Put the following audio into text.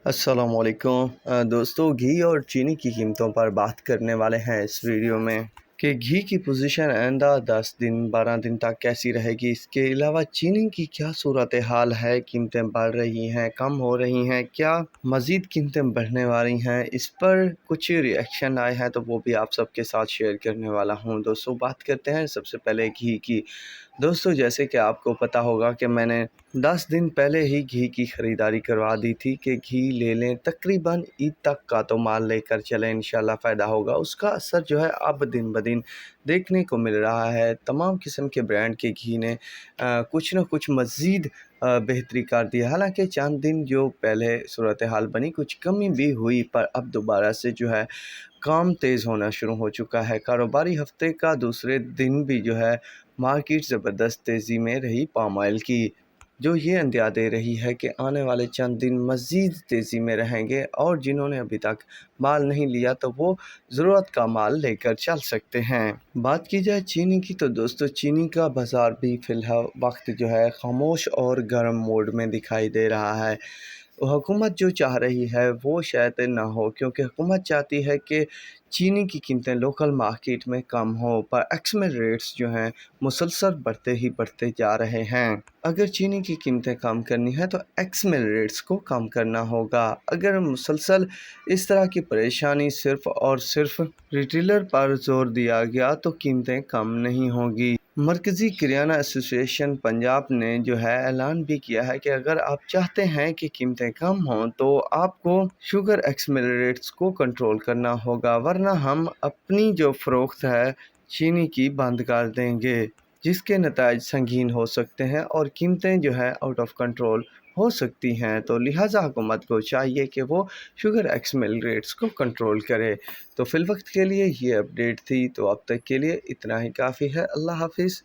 अस्सलाम वालेकुम दोस्तों, घी और चीनी की कीमतों पर बात करने वाले हैं इस वीडियो में कि घी की पोजीशन आइंदा 10 दिन 12 दिन तक कैसी रहेगी। इसके अलावा चीनी की क्या सूरत हाल है, कीमतें बढ़ रही हैं, कम हो रही हैं, क्या मज़ीद कीमतें बढ़ने वाली हैं, इस पर कुछ रिएक्शन आए हैं तो वो भी आप सबके साथ शेयर करने वाला हूँ। दोस्तों, बात करते हैं सबसे पहले घी की। दोस्तों, जैसे कि आपको पता होगा कि मैंने 10 दिन पहले ही घी की ख़रीदारी करवा दी थी कि घी ले लें, तकरीबन ईद तक का तो माल लेकर चलें, इंशाल्लाह फ़ायदा होगा। उसका असर जो है अब दिन ब दिन देखने को मिल रहा है। तमाम किस्म के ब्रांड के घी ने कुछ न कुछ मज़ीद बेहतरी कर दी। हालांकि चंद दिन जो पहले सूरत हाल बनी, कुछ कमी भी हुई, पर अब दोबारा से जो है काम तेज़ होना शुरू हो चुका है। कारोबारी हफ्ते का दूसरे दिन भी जो है मार्केट ज़बरदस्त तेज़ी में रही पाम ऑयल की, जो ये अंदिया दे रही है कि आने वाले चंद दिन मज़ीद तेज़ी में रहेंगे और जिन्होंने अभी तक माल नहीं लिया तो वो ज़रूरत का माल लेकर चल सकते हैं। बात की जाए चीनी की तो दोस्तों, चीनी का बाज़ार भी फ़िलहाल वक्त जो है खामोश और गर्म मोड में दिखाई दे रहा है। हुकूमत जो चाह रही है वो शायद ना हो, क्योंकि हुकूमत चाहती है कि चीनी की कीमतें लोकल मार्केट में कम हो, पर एक्समेल रेट्स जो हैं मुसलसल बढ़ते जा रहे हैं। अगर चीनी की कीमतें कम करनी है तो एक्समेल रेट्स को कम करना होगा। अगर मुसलसल इस तरह की परेशानी सिर्फ़ और सिर्फ रिटेलर पर जोर दिया गया तो कीमतें कम नहीं होगी। मरकज़ी किराना एसोसिएशन पंजाब ने जो है ऐलान भी किया है कि अगर आप चाहते हैं कि कीमतें कम हों तो आपको शुगर एक्समिलरेट्स को कंट्रोल करना होगा, वरना हम अपनी जो फ़रोख्त है चीनी की बंद कर देंगे, जिसके नताइज संगीन हो सकते हैं और कीमतें जो है आउट ऑफ कंट्रोल हो सकती हैं। तो लिहाजा हुकूमत को चाहिए कि वो शुगर एक्समिल रेट्स को कंट्रोल करे। तो फ़िलवक्त के लिए ये अपडेट थी, तो अब तक के लिए इतना ही काफ़ी है। अल्लाह हाफिज़।